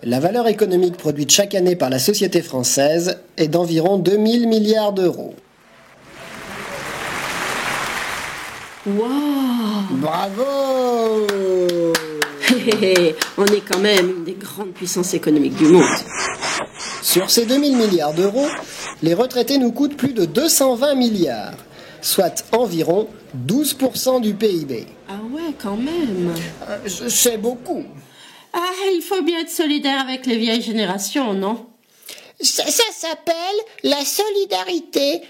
La valeur économique produite chaque année par la société française est d'environ 2000 milliards d'euros. Waouh! Bravo! On est quand même une des grandes puissances économiques du monde. Sur ces 2000 milliards d'euros, les retraités nous coûtent plus de 220 milliards, soit environ 12% du PIB. Ah ouais, quand même. C'est beaucoup. Ah, il faut bien être solidaire avec les vieilles générations, non? Ça s'appelle la solidarité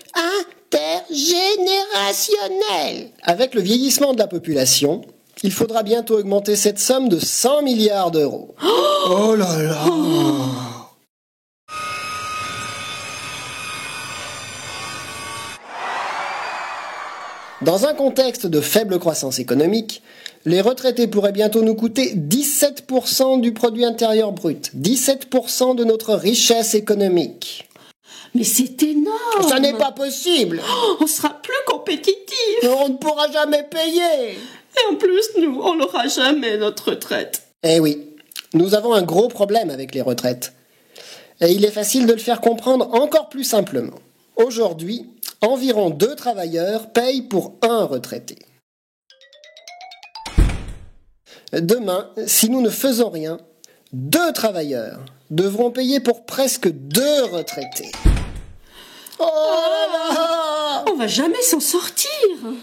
intergénérationnelle. Avec le vieillissement de la population, il faudra bientôt augmenter cette somme de 100 milliards d'euros. Oh là là! Dans un contexte de faible croissance économique, les retraités pourraient bientôt nous coûter 17% du produit intérieur brut, 17% de notre richesse économique. Mais c'est énorme! Ça n'est pas possible. On sera plus compétitifs! On ne pourra jamais payer. Et en plus, nous, on n'aura jamais notre retraite. Eh oui, nous avons un gros problème avec les retraites. Et il est facile de le faire comprendre encore plus simplement. Aujourd'hui, environ 2 travailleurs payent pour 1 retraité. Demain, si nous ne faisons rien, 2 travailleurs devront payer pour presque 2 retraités. Oh là là! On va jamais s'en sortir!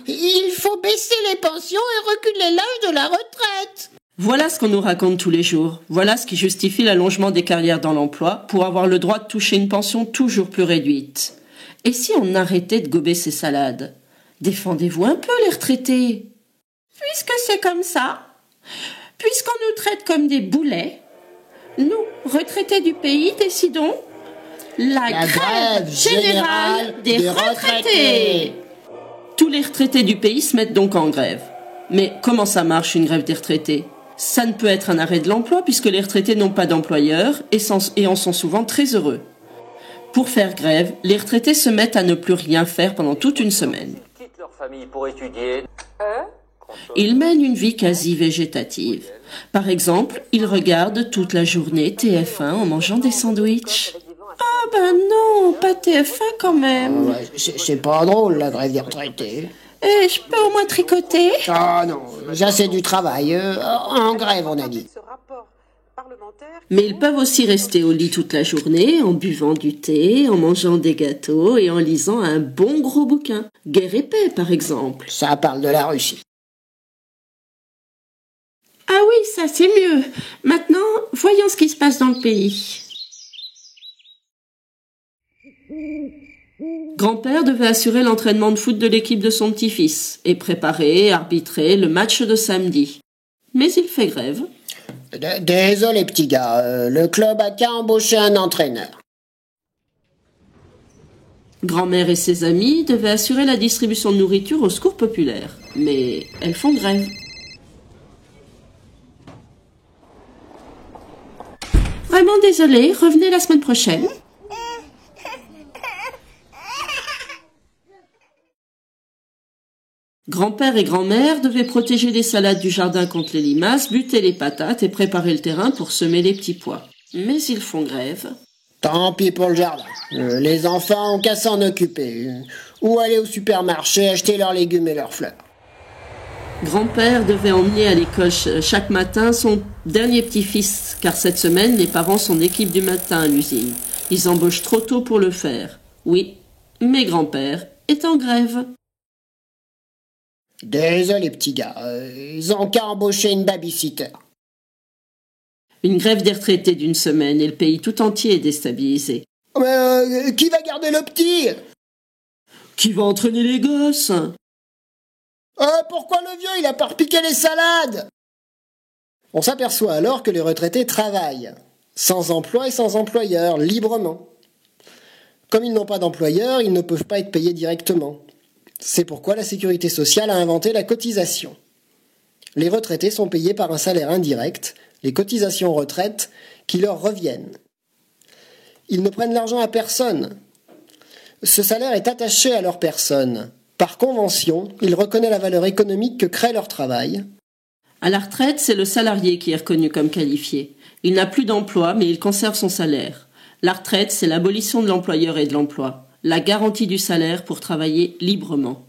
Il faut baisser les pensions et reculer l'âge de la retraite. Voilà ce qu'on nous raconte tous les jours. Voilà ce qui justifie l'allongement des carrières dans l'emploi pour avoir le droit de toucher une pension toujours plus réduite. Et si on arrêtait de gober ces salades? Défendez-vous un peu les retraités. Puisque c'est comme ça, puisqu'on nous traite comme des boulets, nous, retraités du pays, décidons la grève générale des retraités. Tous les retraités du pays se mettent donc en grève. Mais comment ça marche une grève des retraités? Ça ne peut être un arrêt de l'emploi puisque les retraités n'ont pas d'employeur et en sont souvent très heureux. Pour faire grève, les retraités se mettent à ne plus rien faire pendant toute une semaine. Ils quittent leur famille pour étudier. Ils mènent une vie quasi végétative. Par exemple, ils regardent toute la journée TF1 en mangeant des sandwichs. Ah ben non, pas TF1 quand même. Ouais, c'est pas drôle, la grève des retraités. Et je peux au moins tricoter? Ah non, ça c'est du travail. En grève, on a dit. Mais ils peuvent aussi rester au lit toute la journée en buvant du thé, en mangeant des gâteaux et en lisant un bon gros bouquin. Guerre et paix, par exemple. Ça parle de la Russie. Ah oui, ça c'est mieux. Maintenant, voyons ce qui se passe dans le pays. Grand-père devait assurer l'entraînement de foot de l'équipe de son petit-fils et préparer, arbitrer le match de samedi. Mais il fait grève. Désolé, petit gars, le club a qu'à embaucher un entraîneur. Grand-mère et ses amis devaient assurer la distribution de nourriture au secours populaire. Mais elles font grève. Vraiment désolée, revenez la semaine prochaine. Grand-père et grand-mère devaient protéger les salades du jardin contre les limaces, buter les patates et préparer le terrain pour semer les petits pois. Mais ils font grève. Tant pis pour le jardin. Les enfants ont qu'à s'en occuper. Ou aller au supermarché acheter leurs légumes et leurs fleurs. Grand-père devait emmener à l'école chaque matin son dernier petit-fils, car cette semaine, les parents sont d'équipe du matin à l'usine. Ils embauchent trop tôt pour le faire. Oui, mais grand-père est en grève. Désolé, petit gars, ils ont qu'à embaucher une babysitter. Une grève des retraités d'une semaine et le pays tout entier est déstabilisé. Mais qui va garder le petit? Qui va entraîner les gosses? Pourquoi le vieux, il a pas repiqué les salades? On s'aperçoit alors que les retraités travaillent, sans emploi et sans employeur, librement. Comme ils n'ont pas d'employeur, ils ne peuvent pas être payés directement. C'est pourquoi la sécurité sociale a inventé la cotisation. Les retraités sont payés par un salaire indirect, les cotisations retraite, qui leur reviennent. Ils ne prennent l'argent à personne. Ce salaire est attaché à leur personne. Par convention, il reconnaît la valeur économique que crée leur travail. À la retraite, c'est le salarié qui est reconnu comme qualifié. Il n'a plus d'emploi, mais il conserve son salaire. La retraite, c'est l'abolition de l'employeur et de l'emploi, la garantie du salaire pour travailler librement.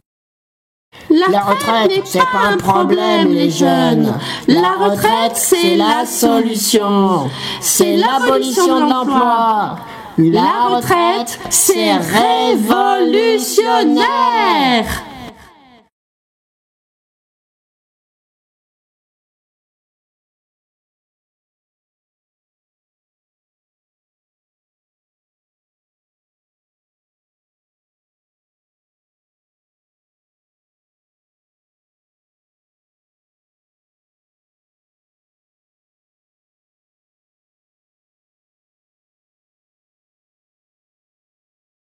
La retraite, c'est pas un problème, les jeunes. La retraite, c'est la solution. C'est l'abolition de l'emploi. La retraite, c'est révolutionnaire.